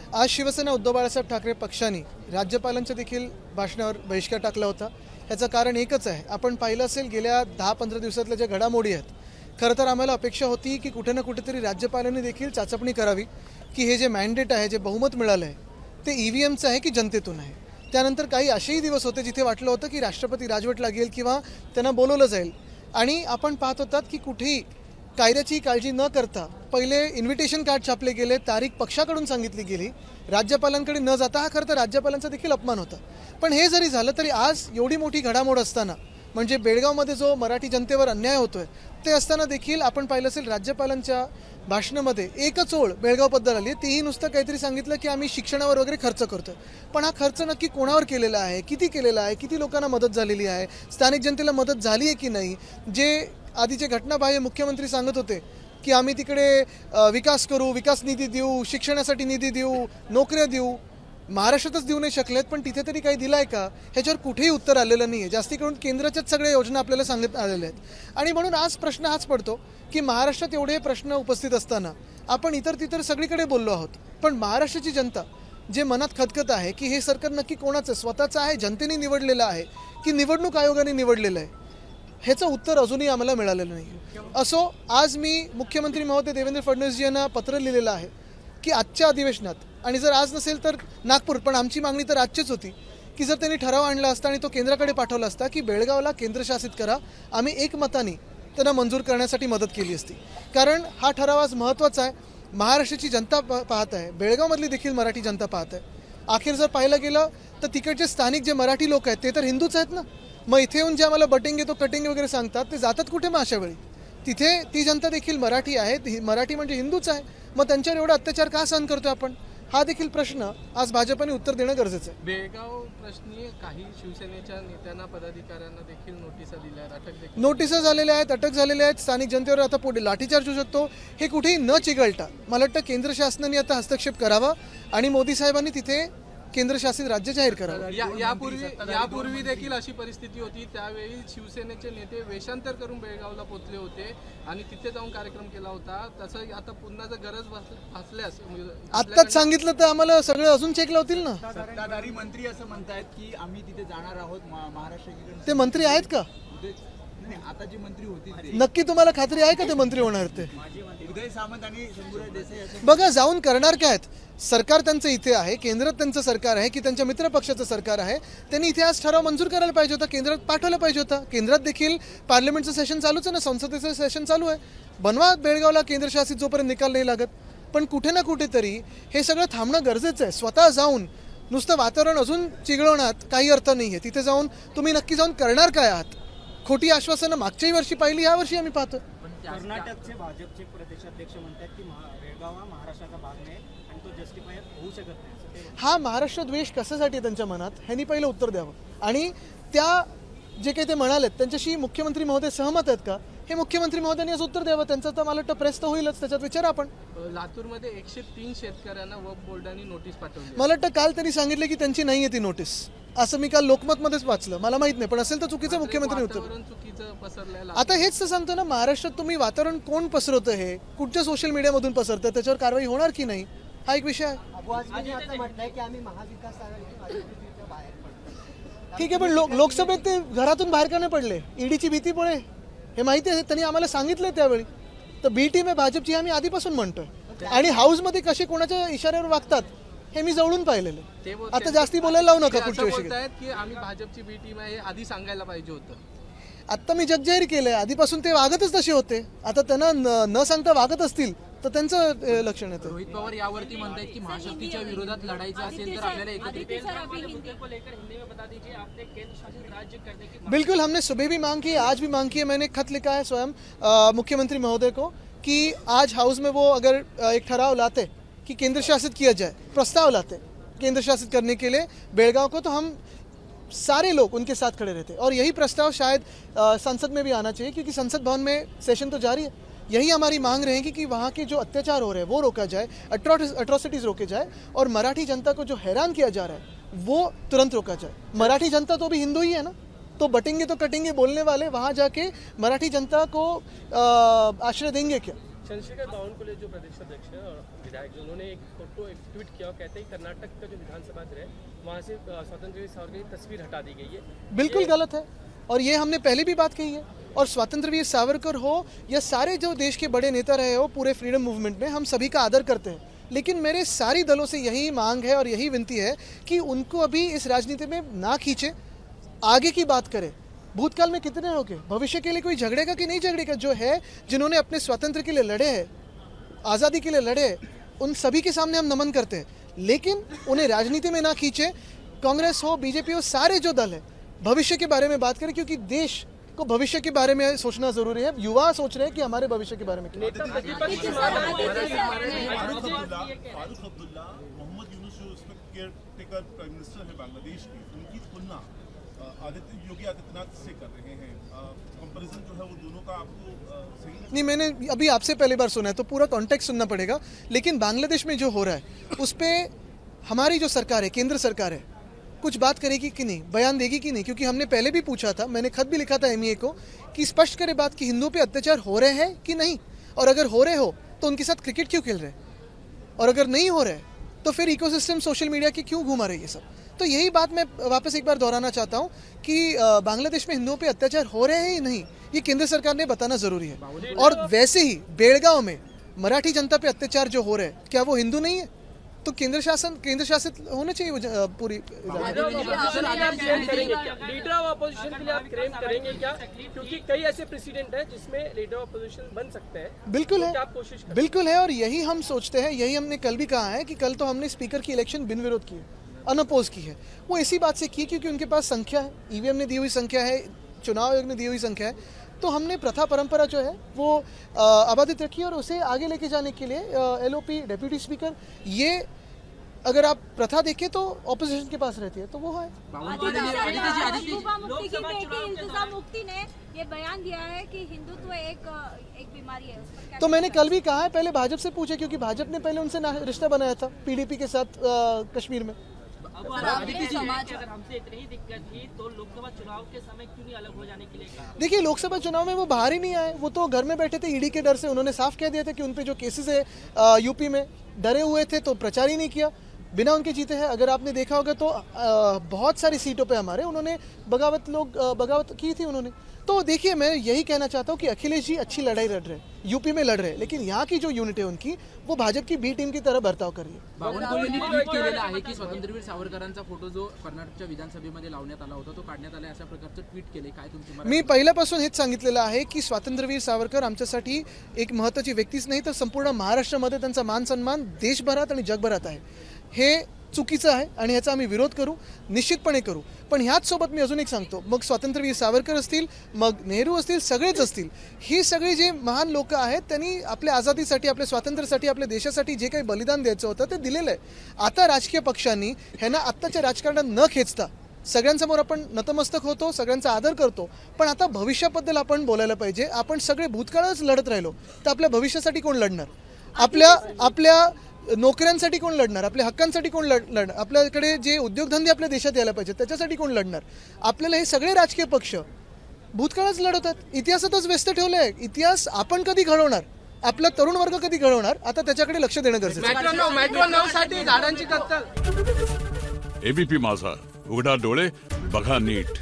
आज शिवसेना उद्धव बाळासाहेब ठाकरे पक्षाने राज्यपालांच्या देखील भाषणावर बहिष्कार टाकला होता। याचं कारण एकच आहे, आपण पाहिलं असेल गेल्या 10-15 दिवसातल्या ज्या घडामोडी आहेत, खरं तर आम्हाला अपेक्षा होती की कुठे ना कुठेतरी राज्यपालांनी देखील चाचपणी करावी की हे जे मॅन्डेट आहे, जे बहुमत मिळालं आहे ते EVMचं आहे की जनतेतून आहे। त्यानंतर काही असेही दिवस होते जिथे वाटलं होतं की राष्ट्रपती राजवट लागेल किंवा त्यांना बोलवलं जाईल, आणि आपण पाहत होतात की कुठेही कायद्याची काळजी न करता पहिले इन्व्हिटेशन कार्ड छापले गेले, तारीख पक्षाकडून सांगितली गेली, राज्यपालांकडे न जाता। हा खरं तर राज्यपालांचा देखील अपमान होता। पण हे जरी झालं तरी आज एवढी मोठी घडामोड असताना, म्हणजे बेळगावमध्ये जो मराठी जनतेवर अन्याय होतोय ते असताना देखील आपण पाहिलं असेल राज्यपालांच्या भाषणामध्ये एकच ओळ बेळगावबद्दल आली, तीही नुसतं काहीतरी सांगितलं की आम्ही शिक्षणावर वगैरे खर्च करतोय। पण हा खर्च नक्की कोणावर केलेला आहे, किती केलेला आहे, किती लोकांना मदत झालेली आहे, स्थानिक जनतेला मदत झाली आहे की नाही? जे आधीचे घटनाबाह्य मुख्यमंत्री सांगत होते की आम्ही तिकडे विकास करू, विकास निधी देऊ, शिक्षणासाठी निधी देऊ, नोकऱ्या देऊ, महाराष्ट्रातच देऊ नाही शकलेत, पण तिथे तरी काही दिलं आहे का? ह्याच्यावर कुठेही उत्तर आलेलं नाही आहे। जास्ती करून केंद्राच्याच सगळ्या योजना आपल्याला सांगत आलेल्या आहेत। आणि म्हणून आज प्रश्न हाच पडतो की महाराष्ट्रात एवढे प्रश्न उपस्थित असताना आपण इतर सगळीकडे बोललो आहोत, पण महाराष्ट्राची जनता जे मनात खतखत आहे की हे सरकार नक्की कोणाचं, स्वतःचं आहे, जनतेने निवडलेलं आहे की निवडणूक आयोगाने निवडलेलं आहे, ह्याचं उत्तर अजूनही आम्हाला मिळालेलं नाही। असो, आज मी मुख्यमंत्री महोदय देवेंद्र फडणवीस यांना पत्र लिहिलेलं आहे की आजच्या अधिवेशनात, आणि जर आज नसेल तर नागपूर, पण आमची मागणी तर आजचीच होती की जर त्यांनी ठराव आणला असता आणि तो केंद्राकडे पाठवला असता की बेळगावला केंद्रशासित करा, आम्ही एकमताने त्यांना मंजूर करण्यासाठी मदत केली असती। कारण हा ठराव आज महत्त्वाचा आहे, महाराष्ट्राची जनता पाहत आहे, बेळगावमधली देखील मराठी जनता पाहत आहे। अखेर जर पाहिलं गेलं तर तिकडचे स्थानिक जे मराठी लोक आहेत ते तर हिंदूच आहेत ना, मग इथे येऊन जे आम्हाला बटेंगे तो कटिंग वगैरे सांगतात ते जातात कुठे मग अशा वेळी? तिथे ती जनता देखील मराठी आहे, मराठी म्हणजे हिंदूच आहे, मग त्यांच्यावर एवढा अत्याचार का सहन करतोय आपण? हा देखील प्रश्न आज भाजपने उत्तर देणं गरजेचं आहे। बेळगाव प्रश्नी काही शिवसेनेच्या नेत्यांना, पदाधिकाऱ्यांना देखील नोटिसा दिल्या आहेत, अटक देखील नोटिसा झालेल्या आहेत, अटक झालेल्या आहेत, स्थानिक जनतेवर आता पुढे लाठीचार्ज होऊ शकतो। हे कुठेही न चिघळता मला वाटतं केंद्र शासनाने आता हस्तक्षेप करावा आणि मोदी साहेबांनी तिथे केंद्रशासित राज्य जाहीर करावं। यापूर्वी देखील अशी परिस्थिती होती, त्यावेळी शिवसेनेचे नेते वेषांतर करून बेळगावला पोहोचले होते आणि तिथे जाऊन कार्यक्रम केला होता। तसं आता पुन्हा जर गरज भासल्यास आत्ताच सांगितलं तर आम्हाला सगळं अजून चेक लावतील ना। सत्ताधारी मंत्री असं म्हणतायत की आम्ही तिथे जाणार आहोत महाराष्ट्र। ते मंत्री आहेत का? आता जी मंत्री होती नक्की तुम्हाला खात्री आहे का ते मंत्री होणार? ते उदय सामंत आणि शंभूराज देसाई बघा, जाऊन करणार काय आहेत? सरकार त्यांचं इथे आहे, केंद्रात त्यांचं सरकार आहे की त्यांच्या मित्र पक्षाचं सरकार आहे, त्यांनी इथे आज ठराव मंजूर करायला पाहिजे होता, केंद्रात पाठवलं पाहिजे होतं। केंद्रात देखील पार्लमेंटचं सेशन चालूच आहे ना, संसदेचं सेशन चालू आहे, बनवा बेळगावला केंद्रशासित जोपर्यंत निकाल नाही लागत। पण कुठे ना कुठेतरी हे सगळं थांबणं गरजेचं आहे। स्वतः जाऊन नुसतं वातावरण अजून चिघळवण्यात काही अर्थ नाही आहे। तिथे जाऊन तुम्ही नक्की जाऊन करणार काय आहात? खोटी आश्वासनं मागच्याही वर्षी पाहिली, या वर्षी आम्ही पाहतो। कर्नाटकचे भाजपचे प्रदेशाध्यक्ष म्हणतात की बेळगाव हा महाराष्ट्राचा भाग नाही आणि तो जस्टिफाय होऊ शकत नाही। हा महाराष्ट्र द्वेष कशासाठी त्यांच्या मनात, ह्यांनी पहिलं उत्तर द्यावं। आणि त्या जे काही ते म्हणालेत त्यांच्याशी मुख्यमंत्री महोदय सहमत आहेत का, हे मुख्यमंत्री महोदयांनी आज उत्तर द्यावं। त्यांचं तर मला वाटतं प्रेस तर होईलच, त्याच्यात विचारा आपण। लातूरमध्ये 103 शेतकऱ्यांना वक्फ बोर्डाने नोटीस पाठवली। मला वाटतं काल त्यांनी सांगितलं की त्यांची नाही आहे ती नोटीस, असं मी काल लोकमतमध्येच वाचलं, मला माहित नाही, पण असेल तर चुकीचं मुख्यमंत्री उत्तर। चुकीचं पसरलं आता हेच तर सांगतो ना, महाराष्ट्रात तुम्ही वातावरण कोण पसरवतं, हे कुठच्या सोशल मीडियामधून पसरतं, त्याच्यावर कारवाई होणार की नाही, हा एक विषय आहे। ठीक आहे, पण लोकसभेत ते घरातून बाहेर का नाही पडले? ईडीची भीतीमुळे, हे माहिती आहे, त्यांनी आम्हाला सांगितलं त्यावेळी। तर बी टीम आहे भाजपची, आम्ही आधीपासून म्हणतोय, आणि हाऊसमध्ये कसे कोणाच्या इशाऱ्यावर वागतात हे मी जवळून पाहिलेलं। आता जास्ती बोलायला लावू नका पुढच्या विषयी की आम्ही भाजपची बी टीम आहे हे आधी सांगायला पाहिजे होतं। आता मी जगजाहीर केलंय, आधीपासून ते वागतच तसे होते, आता त्यांना न सांगता वागत असतील तर त्यांचं लक्षण येतं। रोहित पवार यावरती म्हणतात की महाशक्तीच्या विरोधात लढायचं असेल तर आपल्याला एकत्रित बिल्कुल, हमने सुबह भी मांग की, आज भी मांग की है। मैंने खत लिखा है स्वयं मुख्यमंत्री महोदय को कि आज हाउस में वो अगर एक ठराव लाते कि केंद्र शासित किया जाए, प्रस्ताव लाते केंद्र शासित करने के लिए बेळगाव को, तो हम सारे लोग उनके साथ खड़े रहते। और यही प्रस्ताव शायद संसद में भी आना चाहिए, क्योंकि संसद भवन में सेशन तो जारी है। यही हमारी मांग रहेगी कि वहाँ के जो अत्याचार हो रहे हैं वो रोका जाए, अट्रॉसिटीज़ रोके जाए, और मराठी जनता को जो हैरान किया जा रहा है वो तुरंत रोका जाए। मराठी जनता तो भी हिंदू ही है ना, तो बटेंगे तो कटेंगे बोलने वाले वहाँ जाके मराठी जनता को आश्रय देंगे क्या? चंद्रशेखर बावनकुळे जो प्रदेश अध्यक्ष हैं और विधायक जो उन्होंने एक ट्वीट किया और कहते हैं कर्नाटक का जो विधानसभा है वहाँ से स्वतंत्र वीर सावरकर की तस्वीर हटा दी गई है। बिल्कुल गलत है और ये हमने पहले भी बात कही है। और स्वतंत्र वीर सावरकर हो या सारे जो देश के बड़े नेता रहे हो पूरे फ्रीडम मूवमेंट में, हम सभी का आदर करते हैं, लेकिन मेरे सारी दलों से यही मांग है और यही विनती है कि उनको अभी इस राजनीति में ना खींचे, आगे की बात करें। भूतकाल में कितने लोग हैं, भविष्य के लिए कोई झगड़ेगा कि नहीं झगड़ेगा? जो है जिन्होंने अपने स्वतंत्र के लिए लड़े हैं, आज़ादी के लिए लड़े हैं, उन सभी के सामने हम नमन करते हैं, लेकिन उन्हें राजनीति में ना खींचे। कांग्रेस हो, बीजेपी हो, सारे जो दल है भविष्य के बारे में बात करें, क्योंकि देश को भविष्य के बारे में सोचना जरूरी है। युवा सोच रहे हैं कि हमारे भविष्य के बारे में क्या। फारूक अब्दुल्ला, मोहम्मद यूनुस जो इसमें केयरटेकर प्राइम मिनिस्टर है बांग्लादेश की, उनकी तुलना योगी आदित्यनाथ से कर रहे हैं। कंपैरिजन जो है वो दोनों का आपको सही नहीं, मैंने अभी आपसे पहली बार सुना है तो पूरा कॉन्टेक्स्ट सुनना पड़ेगा। लेकिन बांग्लादेश में जो हो रहा है उस पर हमारी जो सरकार है, केंद्र सरकार है, कुछ बात करेगी कि नहीं, बयान देगी कि नहीं? क्योंकि हमने पहले भी पूछा था, मैंने खत भी लिखा था एमईए को कि स्पष्ट करे बात कि हिंदुओं पे अत्याचार हो रहे हैं कि नहीं, और अगर हो रहे हो तो उनके साथ क्रिकेट क्यों खेल रहे हैं, और अगर नहीं हो रहे तो फिर इकोसिस्टम सोशल मीडिया की क्यों घुमा रही है सब। तो यही बात मैं वापस एक बार दोहराना चाहता हूँ कि बांग्लादेश में हिंदुओं पे अत्याचार हो रहे हैं या नहीं, ये केंद्र सरकार ने बताना जरूरी है। और वैसे ही बेलगांव में मराठी जनता पे अत्याचार जो हो रहे हैं, क्या वो हिंदू नहीं है? तो केंद्र शासित होना चाहिए वो पूरी। लीडर ऑफ अपोजिशन के लिए आप क्लेम करेंगे क्या? क्योंकि कई ऐसे प्रेसिडेंट हैं जिसमें लीडर ऑफ अपोजिशन बन सकते हैं। बिल्कुल है, आप कोशिश करें। बिल्कुल है, और यही हम सोचते हैं, यही हमने कल भी कहा है कि कल तो हमने स्पीकर की इलेक्शन बिन विरोध की है, अनअपोज की है। वो इसी बात से की क्योंकि उनके पास संख्या है, ईवीएम ने दी हुई संख्या है, चुनाव आयोग ने दी हुई संख्या है। तो हमने प्रथा परंपरा जो है वो आबादित रखी और उसे आगे लेके जाने के लिए एलओपी, डेप्यूटी स्पीकर, ये अगर आप प्रथा देखें तो ऑपोजिशन के पास रहती है, तो वो है। मुक्ति ने ये बयान दिया है कि हिंदुत्व एक बीमारी है, उस पर क्या? तो मैंने कल भी कहा है, पहले भाजपा से पूछे, क्योंकि भाजपा ने पहले उनसे रिश्ता बनाया था पीडीपी के साथ कश्मीर में। अगर हमसे इतनी ही दिक्कत थी तो लोकसभा चुनाव के समय क्यों नहीं अलग हो जाने के लिए कहा? देखिए, लोकसभा चुनाव में वो बाहर ही नहीं आए, वो तो घर में बैठे थे ईडी के डर से। उन्होंने साफ कह दिया था कि उन पे जो केसेस है यूपी में, डरे हुए थे तो प्रचार ही नहीं किया, बिना उनके जीते हैं। अगर आपने देखा होगा तो बहुत सारी सीटों पे हमारे उन्होंने बगावत की थी उन्होंने। तो देखिए, मैं यही कहना चाहता हूँ कि अखिलेश जी अच्छी लड़ाई लड़ रहे हैं, यूपी में लड़ रहे हैं, लेकिन यहाँ की जो यूनिट है उनकी, वो भाजपा की बी टीम की तरह बर्ताव कर रही है। बावनकुळेंनी ट्विट केलेलं आहे की स्वातंत्र्यवीर सावरकरांचा फोटो जो कर्नाटकच्या विधानसभेमध्ये लावण्यात आला होता तो काढण्यात आला, अशा प्रकारचं ट्विट केले। काय तुमची? मी पहिल्यापासून हेच सांगितलेलं आहे की स्वातंत्र्यवीर सावरकर आमच्यासाठी एक महत्त्वाची व्यक्तीच नाही तर संपूर्ण महाराष्ट्रामध्ये त्यांचा मान सन्मान देशभरात आणि जगभरात आहे। हे चुकीचं आहे आणि ह्याचा आम्ही विरोध करू, निश्चितपणे करू। पण ह्याच सोबत मी अजून एक सांगतो, मग स्वातंत्र्यवीर सावरकर असतील, मग नेहरू असतील, सगळेच असतील, ही सगळे जे महान लोक आहेत त्यांनी आपल्या आझादीसाठी, आपल्या स्वातंत्र्यासाठी, आपल्या देशासाठी जे काही बलिदान द्यायचं होतं ते दिलेलं आहे। आता राजकीय पक्षांनी ह्यांना आत्ताच्या राजकारणात न खेचता सगळ्यांसमोर आपण नतमस्तक होतो, सगळ्यांचा आदर करतो, पण आता भविष्याबद्दल आपण बोलायला पाहिजे। आपण सगळे भूतकाळच लढत राहिलो तर आपल्या भविष्यासाठी कोण लढणार? आपल्या नोकऱ्यांसाठी कोण लढणार? आपल्या हक्कांसाठी कोण लढणार? आपल्याकडे जे उद्योगधंदे आपल्या देशात यायला पाहिजे त्याच्यासाठी कोण लढणार? आपल्याला हे सगळे राजकीय पक्ष भूतकाळच लढवतात, इतिहासातच व्यस्त ठेवलं आहे। इतिहास आपण कधी घडवणार? आपला तरुण वर्ग कधी घडवणार? आता त्याच्याकडे लक्ष देणं गरजेचं आहे। मेट्रो 9 साठी झाडांची कत्तल। एबीपी माझा, उघडा डोळे बघा नीट।